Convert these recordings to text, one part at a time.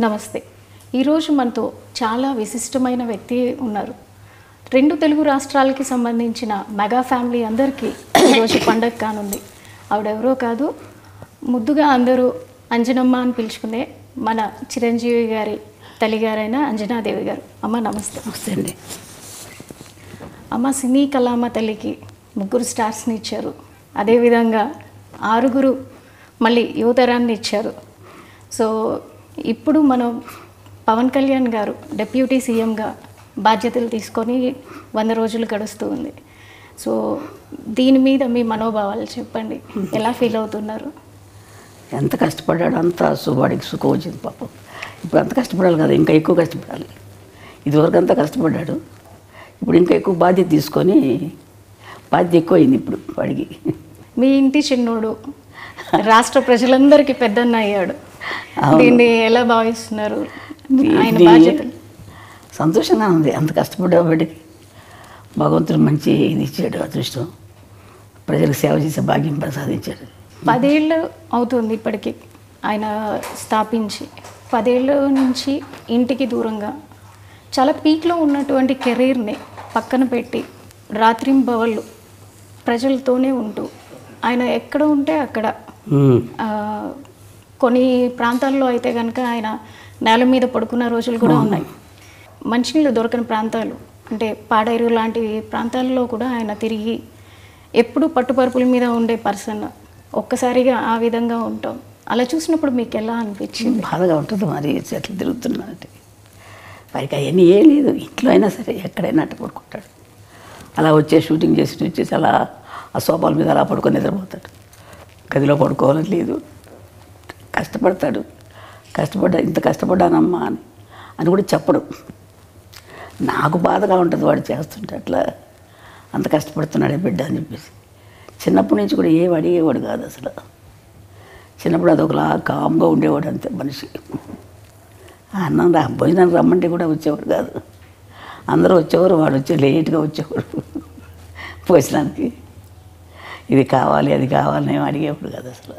నమస్తే. ఈరోజు మనతో చాలా విశిష్టమైన వ్యక్తి ఉన్నారు. రెండు తెలుగు రాష్ట్రాలకి సంబంధించిన మెగా ఫ్యామిలీ అందరికీ ఈరోజు పండగ కానుంది. ఆవిడెవరో కాదు, ముద్దుగా అందరూ అంజనమ్మ అని పిలుచుకునే మన చిరంజీవి గారి తల్లిగారైన అంజనాదేవి గారు. అమ్మ నమస్తే. నమస్తే అండి. అమ్మ సినీ కళామ తల్లికి 3 స్టార్స్ని ఇచ్చారు. అదేవిధంగా 6 మళ్ళీ యువతరాన్ని ఇచ్చారు. సో ఇప్పుడు మనం పవన్ కళ్యాణ్ గారు డిప్యూటీ సీఎంగా బాధ్యతలు తీసుకొని 100 రోజులు గడుస్తూ ఉంది. సో దీని మీద మీ మనోభావాలు చెప్పండి. ఎలా ఫీల్ అవుతున్నారు? ఎంత కష్టపడ్డాడు అంత వాడికి సుఖం వచ్చింది పాపం. ఇప్పుడు అంత కష్టపడాలి కదా, ఇంకా ఎక్కువ కష్టపడాలి. ఇదివరకు అంతా కష్టపడ్డాడు, ఇప్పుడు ఇంకా ఎక్కువ బాధ్యత తీసుకొని బాధ్యత ఎక్కువ అయింది ఇప్పుడు వాడికి. మీ ఇంటి చిన్నోడు రాష్ట్ర ప్రజలందరికీ పెద్దన్న అయ్యాడు. దీన్ని ఎలా భావిస్తున్నారు? ఆయన బాధ్యతలు సంతోషంగా ఉంది. అంత కష్టపడ్డవాడికి భగవంతుడు మంచి ఇది ఇచ్చాడు, అదృష్టం. ప్రజలకు సేవ చేసే భాగ్యం ప్రసాదించాడు. 10 ఏళ్ళు అవుతుంది ఇప్పటికీ ఆయన స్థాపించి. 10 ఏళ్ళ నుంచి ఇంటికి దూరంగా చాలా పీక్లో ఉన్నటువంటి కెరీర్ని పక్కన పెట్టి రాత్రింబవళ్ళు ప్రజలతోనే ఉంటూ ఆయన ఎక్కడ ఉంటే అక్కడ, కొన్ని ప్రాంతాల్లో అయితే కనుక ఆయన నేల మీద పడుకున్న రోజులు కూడా ఉన్నాయి. మంచినీళ్ళు దొరకని ప్రాంతాలు అంటే పాడేరు లాంటి ప్రాంతాల్లో కూడా ఆయన తిరిగి ఎప్పుడు పట్టుపరుపుల మీద ఉండే పర్సన్. ఒక్కసారిగా ఆ విధంగా ఉంటాం. అలా చూసినప్పుడు మీకు ఎలా అనిపించింది? బాధగా ఉంటుంది. మరి చెట్లు తిరుగుతున్నానంటే వారికి అవన్నీ ఏం లేదు. ఇంట్లో అయినా సరే ఎక్కడైనా అట్ట పడుకుంటాడు. అలా షూటింగ్ వచ్చేసి అలా ఆ సోఫాల మీద అలా పడుకొని నిద్రపోతాడు. గదిలో పడుకోవాలని లేదు. కష్టపడతాడు. ఇంత కష్టపడ్డానమ్మా అని కూడా చెప్పడు. నాకు బాధగా ఉంటుంది వాడు చేస్తుంటే, అట్లా అంత కష్టపడుతున్నాడే బిడ్డ అని చెప్పేసి. చిన్నప్పటి నుంచి కూడా ఏం అడిగేవాడు కాదు అసలు. చిన్నప్పుడు అదొకలా కామ్గా ఉండేవాడు అంతే మనిషి. అన్నం భోజనానికి రమ్మంటే కూడా వచ్చేవాడు కాదు. అందరూ వచ్చేవారు, వాడు లేట్గా వచ్చేవాడు భోజనానికి. ఇది కావాలి అది కావాలి నేను అడిగేవాడు కాదు అసలు.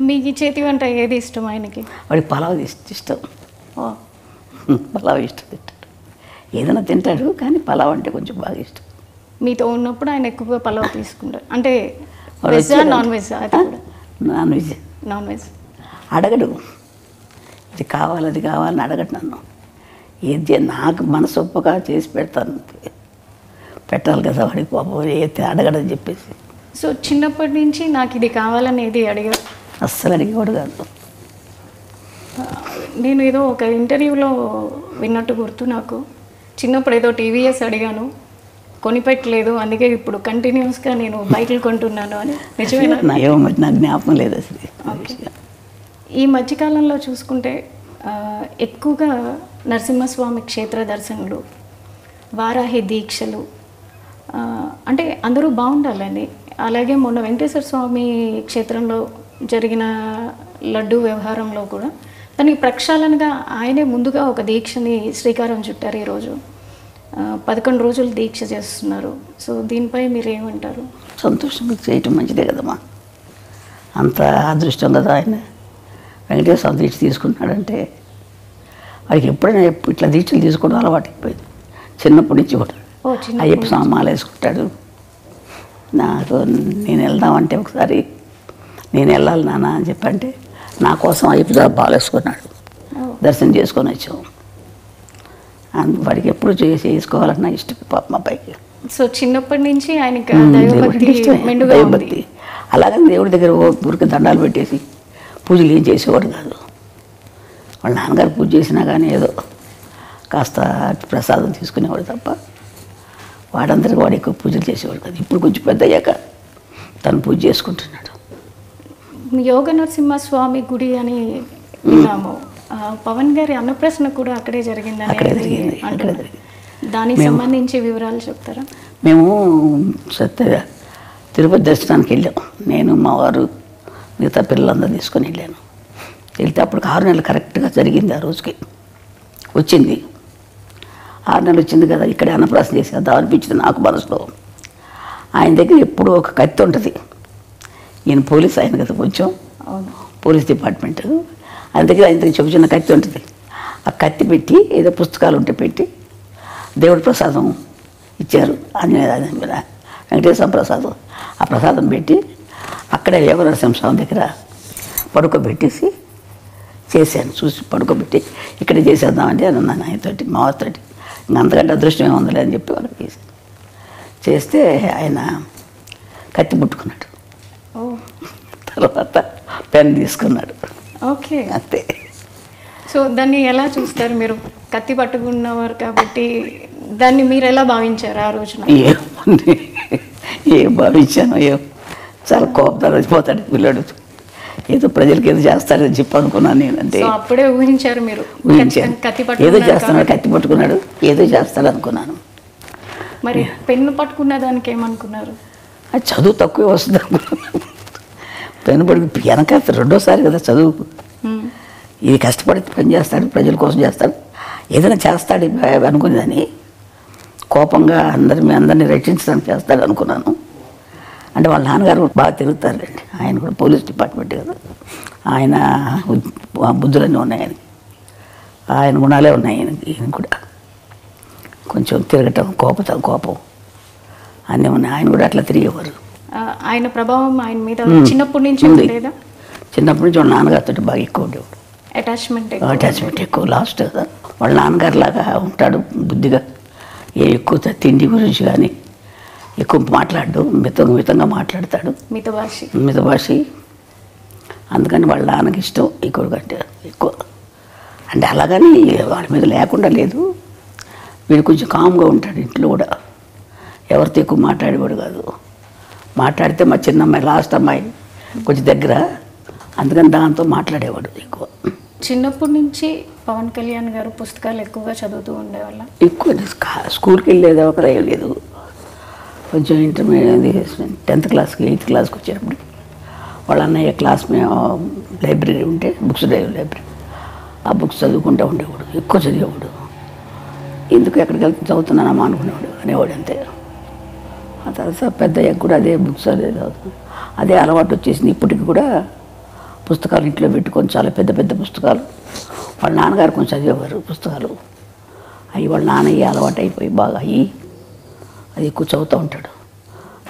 మీకు చేతి వంట ఏది ఇష్టం ఆయనకి? వాడికి పలావ్ ఇష్టం. పలావ్ ఇష్టం తింటాడు. ఏదైనా తింటాడు కానీ పలావ్ అంటే కొంచెం బాగా ఇష్టం. మీతో ఉన్నప్పుడు ఆయన ఎక్కువగా పలావ్ తీసుకుంటారు అంటే veg non veg? Non veg. Non veg అడగడు. ఇది కావాలి అది కావాలని అడగడు నన్ను. ఏది నాకు మనసు ఒప్పగా చేసి పెడతాను. పెట్టాలి కదా వాడికి పాపం, ఏది అడగడని చెప్పేసి. సో చిన్నప్పటి నుంచి నాకు ఇది కావాలని ఏది అడిగారు? అస్సలు అడిగేవాడు కాదు. నేను ఏదో ఒక ఇంటర్వ్యూలో విన్నట్టు గుర్తు నాకు. చిన్నప్పుడు ఏదో టీవీఎస్ అడిగాను, కొనిపెట్టలేదు, అందుకే ఇప్పుడు కంటిన్యూస్గా నేను బైకులు కొంటున్నాను అని. నిజమేనా? నాకు జ్ఞాపకం లేదు అసలు. ఈ మధ్యకాలంలో చూసుకుంటే ఎక్కువగా నరసింహస్వామి క్షేత్ర దర్శనలు, వారాహి దీక్షలు, అంటే అందరూ బాగుండాలని. అలాగే మొన్న వెంకటేశ్వర స్వామి క్షేత్రంలో జరిగిన లడ్డు వ్యవహారంలో కూడా దానికి ప్రక్షాళనగా ఆయనే ముందుగా ఒక దీక్షని శ్రీకారం చుట్టారు. ఈరోజు 11 రోజులు దీక్ష చేస్తున్నారు. సో దీనిపై మీరు ఏమంటారు? సంతోషం చేయటం మంచిదే కదమ్మా. అంత అదృష్టం కదా ఆయన. వెంకటేశ్వర స్వామి దీక్ష తీసుకుంటున్నాడంటే వాడికి ఎప్పుడైనా ఇట్లా దీక్షలు తీసుకోవడం అలవాటు అయిపోయింది చిన్నప్పటి నుంచి కూడా. అయ్యప్ప స్వామి మాల వేసుకుంటాడు. నేను వెళ్దామంటే ఒకసారి నేను వెళ్ళాలి నాన్న అని చెప్పంటే నా కోసం అయ్యప్ప స్వామి మాల వేసుకున్నాడు. దర్శనం చేసుకొని వచ్చాము. వాడికి ఎప్పుడు చేసుకోవాలన్నా ఇష్టం పాపం అబ్బాయికి. సో చిన్నప్పటి నుంచి ఆయనకి దైవభక్తి. అలాగని దేవుడి దగ్గర ఊరికి దండాలు పెట్టేసి పూజలు ఏం చేసేవాడు కాదు. వాళ్ళ నాన్నగారు పూజ చేసినా కానీ ఏదో కాస్త ప్రసాదం తీసుకునేవాడు తప్ప వాడందరికీ వాడు ఎక్కువ పూజలు చేసేవాడు కాదు. ఇప్పుడు కొంచెం పెద్ద అయ్యాక తను పూజ చేసుకుంటున్నాడు. యోగ నరసింహస్వామి గుడి అని విన్నాము. పవన్ గారి అన్నప్రశ్న కూడా అక్కడే జరిగిందని. దానికి సంబంధించి వివరాలు చెప్తారా? మేము తిరుపతి దర్శనానికి వెళ్ళాం. నేను మా వారు మిగతా పిల్లలందరూ తీసుకొని వెళ్ళాను. వెళ్తే అప్పుడు 6 నెలలు కరెక్ట్గా జరిగింది. ఆ రోజుకి వచ్చింది. 6 నెలలు వచ్చింది కదా, ఇక్కడే అన్నప్రాసన చేసేద్దాం అనిపించింది నాకు మనసులో. ఆయన దగ్గర ఎప్పుడూ ఒక కత్తి ఉంటుంది. ఈయన పోలీస్ ఆయన కదా, కొంచెం పోలీస్ డిపార్ట్మెంట్. అందుకే ఆయన చిన్న కత్తి ఉంటుంది. ఆ కత్తి పెట్టి ఏదో పుస్తకాలు ఉంటే పెట్టి దేవుడి ప్రసాదం ఇచ్చారు. వెంకటేశ్వర ప్రసాదం. ఆ ప్రసాదం పెట్టి అక్కడే యోగనరసింహస్వామి దగ్గర పడుకోబెట్టేసి చేశాను. చూసి పడుకోబెట్టి ఇక్కడే చేసేద్దామంటే అని అన్నాను ఆయనతోటి, మా వారితోటి. ఇంకా అంతకంటే అదృష్టం ఏముందలే అని చెప్పి వాళ్ళకి చేశాను. చేస్తే ఆయన కత్తి పుట్టుకున్నాడు. తర్వాత పెన్ తీసుకున్నాడు. ఓకే, అంతే. సో దాన్ని ఎలా చూస్తారు మీరు? కత్తి పట్టుకున్నవారు కాబట్టి దాన్ని మీరు ఎలా భావించారు ఆ రోజున? ఏం భావించాను, చాలా కోపంతో వచ్చిపోతాడు పిల్లడు, ఏదో ప్రజలకి ఏదో చేస్తాడని చెప్పి అనుకున్నాను నేను. అంటే అప్పుడే ఊహించారు మీరు? ఊహించాను, ఏదో చేస్తున్నాడు, కత్తి పట్టుకున్నాడు, ఏదో చేస్తాడు అనుకున్నాను. మరి పెన్ను పట్టుకున్న దానికి ఏమనుకున్నారు? అది చదువు తక్కువే వస్తుంది అనుకున్నాను. పెన్ను పట్టుకు వెనక రెండోసారి కదా చదువు. ఇది కష్టపడి పని చేస్తాడు, ప్రజల కోసం చేస్తాడు, ఏదైనా చేస్తాడు అనుకునేదని. కోపంగా అందరినీ రక్షించడానికి చేస్తాడు అనుకున్నాను. అంటే వాళ్ళ నాన్నగారు బాగా తిరుగుతారులేండి, ఆయన కూడా పోలీస్ డిపార్ట్మెంట్ కదా, ఆయన బుద్ధులన్నీ ఉన్నాయి ఆయనకి, ఆయన గుణాలే ఉన్నాయి ఈయన కూడా. కొంచెం తిరగటం, కోపం అన్నీ ఉన్నాయి. ఆయన కూడా అట్లా తిరిగేవారు. ఆయన ప్రభావం ఆయన మీద చిన్నప్పటి నుంచి ఉండేదా? చిన్నప్పటి నుంచి వాళ్ళ నాన్నగారితో బాగా ఎక్కువ ఉండేవాడు. అటాచ్మెంట్ ఎక్కువ. లాస్ట్ కదా వాళ్ళ నాన్నగారు లాగా ఉంటాడు బుద్ధిగా. ఎక్కువ తిండి గురించి కానీ ఎక్కువ మాట్లాడు, మితంగా మాట్లాడతాడు, మితభాషి. అందుకని వాళ్ళ నాన్నకి ఇష్టం ఎక్కువ కంటే ఎక్కువ. అంటే అలాగని వాళ్ళ మీద లేకుండా లేదు, వీడు కొంచెం కామ్గా ఉంటాడు ఇంట్లో కూడా, ఎవరితో ఎక్కువ మాట్లాడేవాడు కాదు. మాట్లాడితే మా చిన్న అమ్మాయి, లాస్ట్ అమ్మాయి కొంచెం దగ్గర, అందుకని దాంతో మాట్లాడేవాడు ఎక్కువ. చిన్నప్పటి నుంచి పవన్ కళ్యాణ్ గారు పుస్తకాలు ఎక్కువగా చదువుతూ ఉండేవాళ్ళ? ఎక్కువ స్కూల్కి వెళ్ళేది ఒక లేదు. కొంచెం ఇంటర్మీడియట్ 10th క్లాస్కి 8th క్లాస్కి వచ్చేటప్పుడు వాళ్ళ అన్నయ్య క్లాస్ మేము లైబ్రరీ ఉంటే బుక్స్ లైబ్రరీ, ఆ బుక్స్ చదువుకుంటూ ఉండేవాడు, ఎక్కువ చదివేవాడు. ఎందుకు ఎక్కడికి వెళ్తే చదువుతున్నానమ్మా అనుకునేవాడు, అనేవాడు అంతే. ఆ తర్వాత పెద్దయ్యాక కూడా అదే బుక్స్ అదే అలవాటు వచ్చేసింది. ఇప్పటికి కూడా పుస్తకాలు ఇంట్లో పెట్టుకొని, చాలా పెద్ద పెద్ద పుస్తకాలు. వాళ్ళ నాన్నగారు కొంచెం చదివేవారు పుస్తకాలు, అవి వాళ్ళ నాన్నయ్య అలవాటు అయిపోయి బాగా అయ్యి అది ఎక్కువ చదువుతూ ఉంటాడు.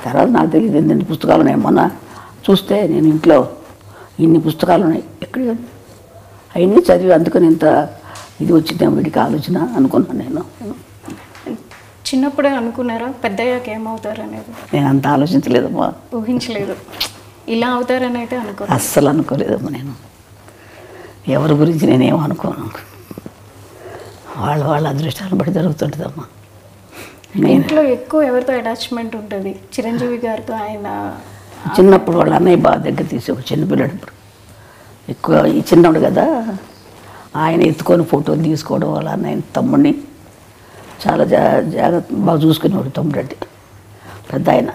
తర్వాత నాకు తెలియదు ఎన్ని పుస్తకాలు ఉన్నాయి. మొన్న చూస్తే నేను ఇంట్లో ఇన్ని పుస్తకాలు ఉన్నాయి, ఎక్కడ అవన్నీ చదివి అందుకని ఇంత ఇది వచ్చిందేమో వీడికి ఆలోచన అనుకున్నాను నేను. చిన్నప్పుడే అనుకున్నారా పెద్దయ్యాక ఏమవుతారు అనేది? నేను అంత ఆలోచించలేదమ్మా, ఊహించలేదు ఇలా అవుతారని అయితే అస్సలు అనుకోలేదమ్మా. నేను ఎవరి గురించి నేనేమో అనుకోను, వాళ్ళ అదృష్టాలను బట్టి జరుగుతుంటుందమ్మా. ఇంట్లో ఎక్కువ ఎవరితో అటాచ్మెంట్ ఉంటుంది? చిరంజీవి గారితో. ఆయన చిన్నప్పుడు వాళ్ళ అన్నయ్య బాగా దగ్గర తీసి, ఒక చిన్నపిల్లడు ఇప్పుడు ఎక్కువ ఈ చిన్నవాడు కదా, ఆయన ఎత్తుకొని ఫోటోలు తీసుకోవడం, వాళ్ళ అన్నయ్య తమ్ముడిని చాలా జాగ్రత్త బాగా చూసుకునేవాడు. తమ్ముడు అంటే పెద్ద ఆయన.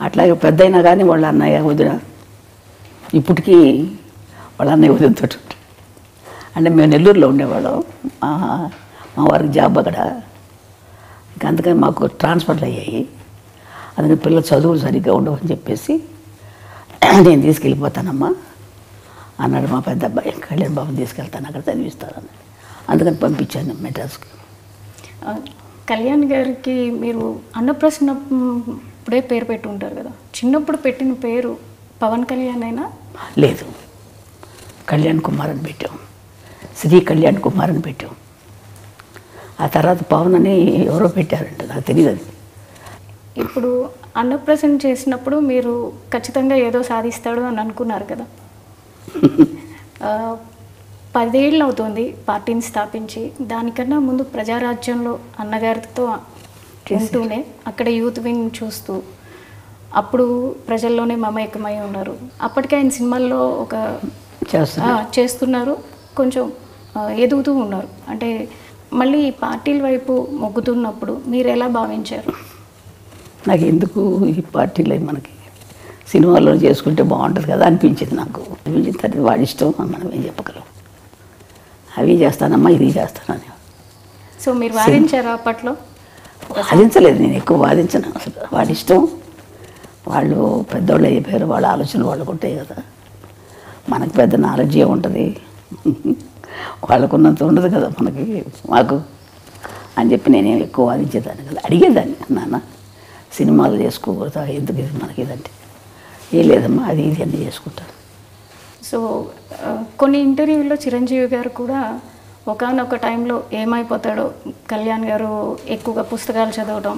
అట్లాగే పెద్ద అయినా కానీ వాళ్ళ అన్నయ్య వదిన ఇప్పటికీ వాళ్ళ అన్నయ్య వదినతో అంటే మేము నెల్లూరులో ఉండేవాళ్ళం, మా వారికి జాబ్ అక్కడ. ఇంకా అందుకని మాకు ట్రాన్స్ఫర్లు అయ్యాయి. అందుకని పిల్లలు చదువులు సరిగ్గా ఉండవని చెప్పేసి నేను తీసుకెళ్ళిపోతానమ్మా అన్నాడు మా పెద్ద అబ్బాయి. కళ్యాణ్ బాబుని తీసుకెళ్తాను, అక్కడ చదివిస్తానని. అందుకని పంపించాను మెడ్రాస్కి. కళ్యాణ్ గారికి మీరు అన్నప్రసన్న ఇప్పుడే పేరు పెట్టి ఉంటారు కదా, చిన్నప్పుడు పెట్టిన పేరు పవన్ కళ్యాణ్ అయినా? లేదు, కళ్యాణ్ కుమార్ అని పెట్టాం, శ్రీ కళ్యాణ్ కుమార్ అని పెట్టాం. ఆ తర్వాత పవన్ అని ఎవరో పెట్టారంట, నాకు తెలియదు అది. ఇప్పుడు అన్నప్రసన్న చేసినప్పుడు మీరు ఖచ్చితంగా ఏదో సాధిస్తాడు అని అనుకున్నారు కదా. 10 ఏళ్ళు అవుతుంది పార్టీని స్థాపించి. దానికన్నా ముందు ప్రజారాజ్యంలో అన్నగారితో ఉంటూనే అక్కడ యూత్ వింగ్ చూస్తూ అప్పుడు ప్రజల్లోనే మమేకమై ఉన్నారు. అప్పటికే ఆయన సినిమాల్లో ఒక చేస్తున్నారు, కొంచెం ఎదుగుతూ ఉన్నారు. అంటే మళ్ళీ పార్టీల వైపు మొగ్గుతున్నప్పుడు మీరు ఎలా భావించారు? నాకు ఎందుకు ఈ పార్టీలు మనకి సినిమాల్లో చేసుకుంటే బాగుంటుంది కదా అనిపించింది నాకు. అనిపించిన తర్వాత వాడి ఇష్టం, మనం ఏం చెప్పగలం. అవి చేస్తానమ్మా, ఇది చేస్తానని. సో మీరు వాదించారా అప్పట్లో? వాదించలేదు, నేను ఎక్కువ వాదించను అసలు. వాడి ఇష్టం, వాళ్ళు పెద్దవాళ్ళు అయిపోయారు, వాళ్ళ ఆలోచనలు వాళ్ళకు ఉంటాయి కదా. మనకు పెద్ద నాలెడ్జ్ ఏముంటుంది, వాళ్ళకున్నంత ఉండదు కదా మనకి మాకు అని చెప్పి నేనేం ఎక్కువ వాదించేదాన్ని కదా. అడిగేదాన్ని, నాన్న సినిమాలు చేసుకోకూడదా, ఎందుకు ఇది మనకి ఇదంటే, ఏం లేదమ్మా అది ఇది అన్నీ చేసుకుంటాను. సో కొన్ని ఇంటర్వ్యూల్లో చిరంజీవి గారు కూడా ఒకానొక టైంలో ఏమైపోతాడో, కళ్యాణ్ గారు ఎక్కువగా పుస్తకాలు చదవడం,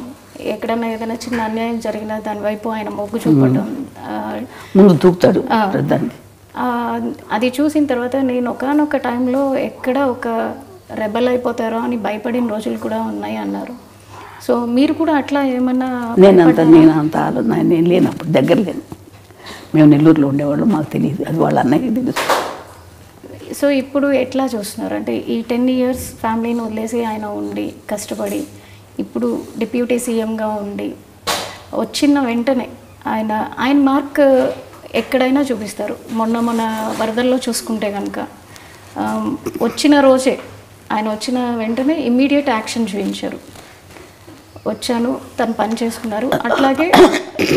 ఎక్కడైనా ఏదైనా చిన్న అన్యాయం జరిగినా దాని వైపు ఆయన మొగ్గు చూపడం, ముందు తూపుతాడు దాన్ని. అది చూసిన తర్వాత నేను ఒకానొక టైంలో ఎక్కడ ఒక రెబల్ అయిపోతారో అని భయపడిన రోజులు కూడా ఉన్నాయి అన్నారు. సో మీరు కూడా అట్లా ఏమన్నా? నేను లేనప్పుడు దగ్గర లేను, మేము నెల్లూరులో ఉండేవాళ్ళు, మాకు తెలియదు, అది వాళ్ళ అన్నయ్యకి తెలుసు. సో ఇప్పుడు ఎట్లా చూస్తున్నారు అంటే ఈ 10 years ఫ్యామిలీని వదిలేసి ఆయన ఉండి కష్టపడి ఇప్పుడు డిప్యూటీ సీఎంగా ఉండి వచ్చిన వెంటనే ఆయన మార్క్ ఎక్కడైనా చూపిస్తారు. మొన్న వరదల్లో చూసుకుంటే కనుక వచ్చిన రోజే ఆయన వచ్చిన వెంటనే ఇమ్మీడియట్ యాక్షన్ చూపించారు. వచ్చాను, తను పని చేసుకున్నారు. అట్లాగే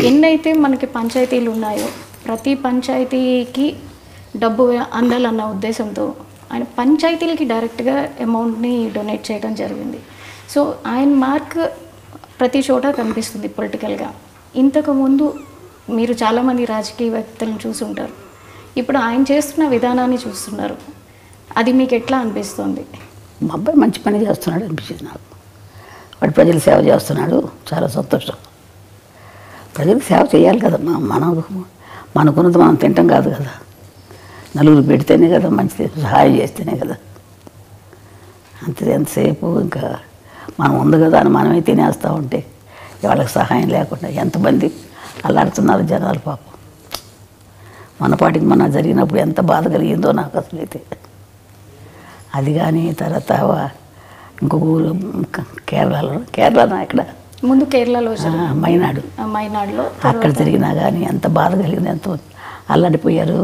ఎన్నైతే మనకి పంచాయతీలు ఉన్నాయో ప్రతి పంచాయతీకి డబ్బు అందాలన్న ఉద్దేశంతో ఆయన పంచాయతీలకి డైరెక్ట్గా అమౌంట్ని డొనేట్ చేయడం జరిగింది. సో ఆయన మార్క్ ప్రతి చోట కనిపిస్తుంది పొలిటికల్గా. ఇంతకుముందు మీరు చాలామంది రాజకీయ వ్యక్తులను చూసుంటారు, ఇప్పుడు ఆయన చేస్తున్న విధానాన్ని చూస్తున్నారు, అది మీకు ఎట్లా అనిపిస్తుంది? మా అబ్బాయి మంచి పని చేస్తున్నాడు అనిపించింది నాకు. వాడు ప్రజలు సేవ చేస్తున్నాడు, చాలా సంతోషం. ప్రజలకు సేవ చేయాలి కదమ్మా, మనకున్నది మనం తింటాం కాదు కదా, నలుగురు పెడితేనే కదా మంచిది, సహాయం చేస్తేనే కదా. అంతే, ఎంతసేపు ఇంకా మనం ఉంది కదా అని మనమే తినేస్తూ ఉంటే వాళ్ళకి సహాయం లేకుండా ఎంతమంది అల్లాడుతున్నారు జనాలు పాపం. మన పాటికి మన జరిగినప్పుడు ఎంత బాధ కలిగిందో నాకు అసలైతే. అది కానీ తర్వాత ఇంకొక ఊరు కేరళలో ఇక్కడ ముందు కేరళలో మైనాడులో అక్కడ జరిగినా కానీ ఎంత బాధ కలిగింది, ఎంతో అల్లాడిపోయారు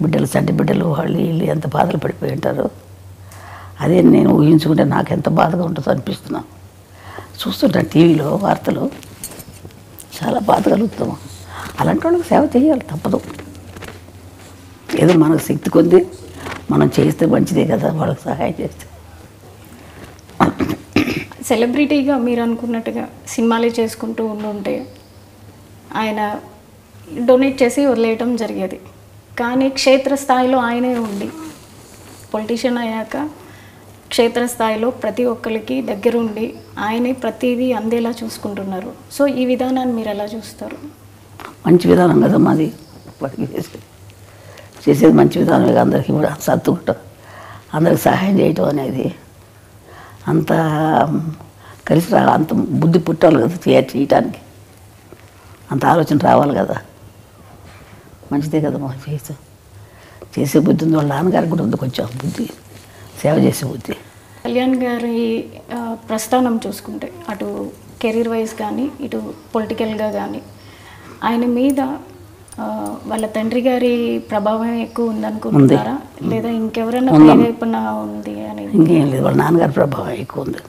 బిడ్డలు, చంటి బిడ్డలు, వాళ్ళు వీళ్ళు ఎంత బాధలు పడిపోయి ఉంటారు. అదే నేను ఊహించుకుంటే నాకు ఎంత బాధగా ఉంటుందో అనిపిస్తున్నాను. చూస్తుంటాను టీవీలో వార్తలు, చాలా బాధ కలుగుతాము. అలాంటి వాళ్ళకి సేవ చేయాలి, తప్పదు. ఏదో మనకు శక్తి కొద్ది మనం చేస్తే మంచిదే కదా, వాళ్ళకి సహాయం చేస్తే. సెలబ్రిటీగా మీరు అనుకున్నట్టుగా సినిమాలే చేసుకుంటూ ఉండుంటే ఆయన డొనేట్ చేసి వదిలేయటం జరిగేది. కానీ క్షేత్రస్థాయిలో ఆయనే ఉండి పొలిటీషియన్ అయ్యాక క్షేత్రస్థాయిలో ప్రతి ఒక్కరికి దగ్గరుండి ఆయనే ప్రతిదీ అందేలా చూసుకుంటున్నారు. సో ఈ విధానాన్ని మీరు ఎలా చూస్తారు? మంచి విధానం కదా మాది, వాటికి చేసేది మంచి విధానమే. అందరికీ కూడా సర్దుకుంటాం, అందరికి సహాయం చేయటం అనేది అంత కలిసి అంత బుద్ధి పుట్టాలి కదా చేయటానికి, అంత ఆలోచన రావాలి కదా. మంచిదే కదా మా చేసే బుద్ధి ఉంది. వాళ్ళ నాన్నగారికి కూడా ఉంది కొంచెం బుద్ధి, సేవ చేసే బుద్ధి. కళ్యాణ్ గారి ప్రస్థానం చూసుకుంటే అటు కెరీర్ వైజ్ కానీ ఇటు పొలిటికల్గా కానీ ఆయన మీద వాళ్ళ తండ్రి గారి ప్రభావం ఎక్కువ ఉందనుకుంటున్నారా, లేదా ఇంకెవరైనా ప్రేరేపణ ఉంది అనేది? ఇంకేం లేదు, వాళ్ళ నాన్నగారి ప్రభావం ఎక్కువ ఉంది.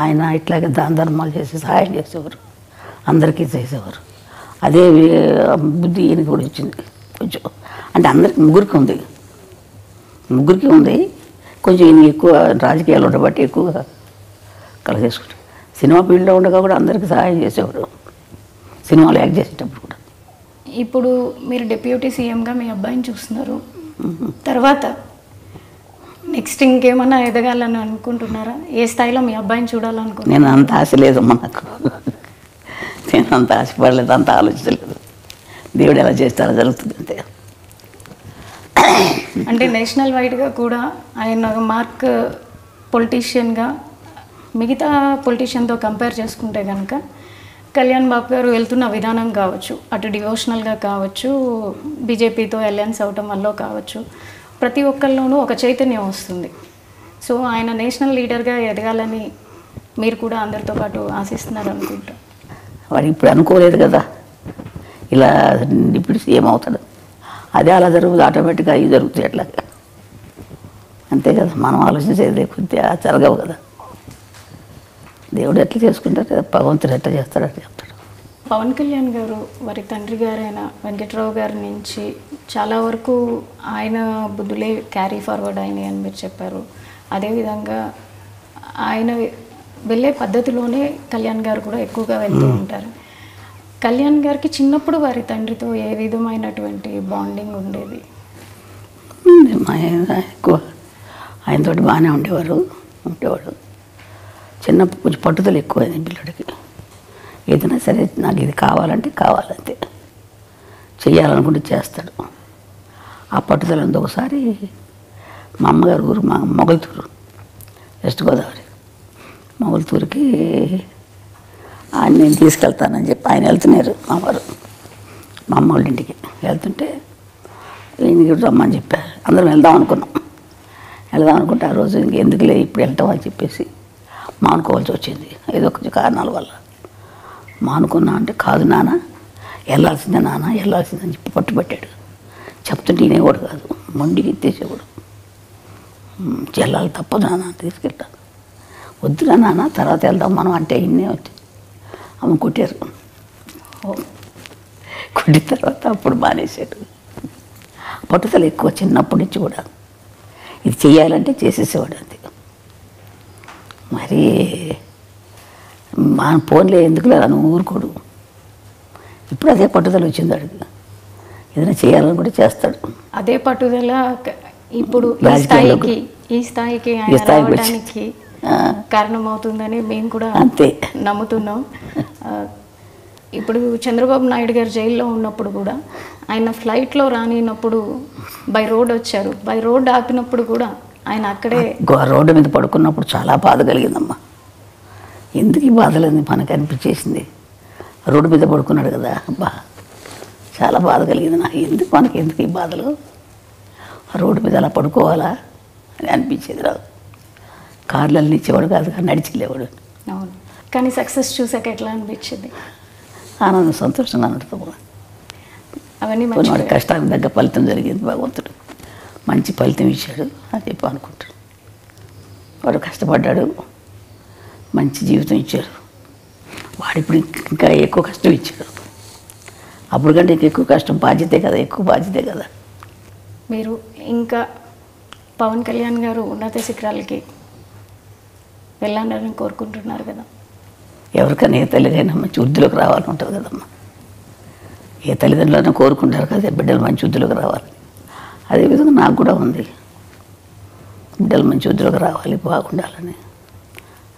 ఆయన ఇట్లాగే దాన ధర్మాలు చేసి సహాయం చేసేవారు, అందరికీ చేసేవారు. అదే బుద్ధి ఈయనకి కూడా వచ్చింది కొంచెం. అంటే అందరికి ముగ్గురికి ఉంది కొంచెం. ఈయన ఎక్కువ రాజకీయాలు ఉండబట్టి ఎక్కువగా కలిగేసుకుంటాడు. సినిమా ఫీల్డ్లో ఉండగా కూడా అందరికీ సహాయం చేసేవాడు, సినిమాలు యాక్ట్ చేసేటప్పుడు కూడా. ఇప్పుడు మీరు డిప్యూటీ సీఎంగా మీ అబ్బాయిని చూస్తున్నారు, తర్వాత నెక్స్ట్ ఇంకేమన్నా ఎదగాలని అనుకుంటున్నారా? ఏ స్థాయిలో మీ అబ్బాయిని చూడాలనుకుంటున్నారు? నేను అంత ఆశ లేదమ్మా నాకు, నేను అంత ఆశపడలేదు, అంత ఆలోచించలేదు. దేవుడు ఎలా చేస్తారో జరుగుతుంది అంతే. అంటే నేషనల్ వైడ్గా కూడా ఆయన మార్క్ పొలిటీషియన్గా మిగతా పొలిటీషియన్తో కంపేర్ చేసుకుంటే కనుక కళ్యాణ్ బాబు గారు వెళ్తున్న విధానం కావచ్చు, అటు డివోషనల్గా కావచ్చు, బీజేపీతో అలయన్స్ అవటం వల్ల కావచ్చు, ప్రతి ఒక్కరిలోనూ ఒక చైతన్యం వస్తుంది. సో ఆయన నేషనల్ లీడర్గా ఎదగాలని మీరు కూడా అందరితో పాటు ఆశిస్తున్నారు అనుకుంటా. వాడు ఇప్పుడు అనుకోలేదు కదా ఇలా డిప్యూటీ సీఎం అవుతాడు, అదే అలా జరుగుతుంది, ఆటోమేటిక్గా అవి జరుగుతాయి అట్లా. అంతే కదా, మనం ఆలోచించేది కొద్దిగా జరగవు కదా. దేవుడు ఎట్లా చేసుకుంటాడు, భగవంతుడు ఎట్లా చేస్తాడు అట్లా చెప్తాడు. పవన్ కళ్యాణ్ గారు వారి తండ్రి గారైన వెంకట్రావు గారి నుంచి చాలా వరకు ఆయన బుద్ధులే క్యారీ ఫార్వర్డ్ అయినాయి అని మీరు చెప్పారు. అదేవిధంగా ఆయన వెళ్ళే పద్ధతిలోనే కళ్యాణ్ గారు కూడా ఎక్కువగా వెళ్తూ ఉంటారు. కళ్యాణ్ గారికి చిన్నప్పుడు వారి తండ్రితో ఏ విధమైనటువంటి బాండింగ్ ఉండేది? మా ఆయన ఎక్కువ ఆయనతో బాగానే ఉండేవాడు. చిన్నప్పుడు కొంచెం పట్టుదల ఎక్కువ అయింది పిల్లడికి. ఏదైనా సరే నాకు ఇది కావాలంటే కావాలంతే, చెయ్యాలనుకుంటే చేస్తాడు. ఆ పట్టుదల ఉంది. ఒకసారి మా అమ్మగారు ఊరు మా మొగల్తూరు, వెస్ట్ గోదావరి మొగల్తూరుకి ఆయన నేను తీసుకెళ్తానని చెప్పి ఆయన వెళ్తున్నారు మా అమ్మ వాళ్ళ ఇంటికి. వెళ్తుంటే ఈయనకి రమ్మని చెప్పారు. అందరం వెళ్దాం అనుకుంటే ఆ రోజు ఇంకెందుకులే ఇప్పుడు వెళ్తాం అని చెప్పేసి మానుకోవాల్సి వచ్చింది. ఏదో కొంచెం కారణాల వల్ల మానుకున్నా. అంటే కాదు నాన్న, వెళ్ళాల్సిందే అని చెప్పి పట్టుబట్టాడు. చెప్తుంటే ఈయనేవాడు కాదు, మొండికి ఎత్తేసేవాడు. వెళ్ళాలి, తప్పదు నాన్న, తీసుకెళ్తాను. వద్దురా నాన్న, తర్వాత వెళ్దాం మనం అంటే ఇన్నే వచ్చి అమ్మ కొట్టారు. కొట్టిన తర్వాత అప్పుడు మానేశాడు. పట్టుదల ఎక్కువ చిన్నప్పటి నుంచి కూడా. ఇది చెయ్యాలంటే చేసేసేవాడు అంతే. మరి మా ఫోన్లో ఎందుకులే నువ్వు ఊరుకోడు. ఇప్పుడు అదే పట్టుదల వచ్చింది అడిగి. ఏదైనా చేయాలని కూడా చేస్తాడు. అదే పట్టుదల ఇప్పుడు ఈ స్థాయికి రావడానికి కారణమవుతుందని మేము కూడా అంతే నమ్ముతున్నాం. ఇప్పుడు చంద్రబాబు నాయుడు గారు జైల్లో ఉన్నప్పుడు కూడా ఆయన ఫ్లైట్లో రానినప్పుడు బై రోడ్ వచ్చారు. బై రోడ్ ఆపినప్పుడు కూడా ఆయన అక్కడే రోడ్డు మీద పడుకున్నప్పుడు చాలా బాధ కలిగిందమ్మా. ఎందుకు ఈ బాధలని మనకు అనిపించేసింది. రోడ్డు మీద పడుకున్నాడు కదా, అబ్బా చాలా బాధ కలిగింది నాకు. మనకి ఈ బాధలు, రోడ్డు మీద అలా పడుకోవాలా అని అనిపించేది. రాదు కార్లలో ఇచ్చేవాడు కాదు, నడిచిలేవాడు. అవును. కానీ సక్సెస్ చూసాక ఎట్లా అనిపించింది? ఆనందం, సంతోషంగా నడుతుంది. అవన్నీ వాడి కష్టానికి తగ్గ ఫలితం జరిగింది. భగవంతుడు మంచి ఫలితం ఇచ్చాడు అని చెప్పి అనుకుంటాడు. వాడు కష్టపడ్డాడు, మంచి జీవితం ఇచ్చారు. వాడు ఇప్పుడు ఇంకా ఎక్కువ కష్టం ఇచ్చాడు. అప్పుడు కంటే ఎక్కువ కష్టం, ఎక్కువ బాధ్యతే కదా. మీరు ఇంకా పవన్ కళ్యాణ్ గారు ఉన్నత శిఖరాలకి వెళ్ళాలని కోరుకుంటున్నారు కదా. ఎవరికైనా ఏ తల్లిదైనా మంచి వృద్ధిలోకి రావాలని ఉంటుంది కదమ్మా. ఏ తల్లిదండ్రులైనా కోరుకుంటారు కదా బిడ్డలు మంచి వృద్ధిలోకి రావాలని. అదేవిధంగా నాకు కూడా ఉంది, బిడ్డలు మంచి వృద్ధిలోకి రావాలి, బాగుండాలని.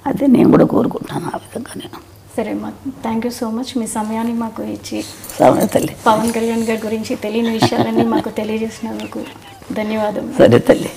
అదే నేను కూడా కోరుకుంటాను ఆ విధంగా నేను. సరే అమ్మా, థ్యాంక్ యూ సో మచ్. మీ సమయాన్ని మాకు ఇచ్చి తల్లి పవన్ కళ్యాణ్ గారి గురించి తెలియని విషయాలన్నీ మాకు తెలియజేసినందుకు ధన్యవాదాలు. సరే తల్లి.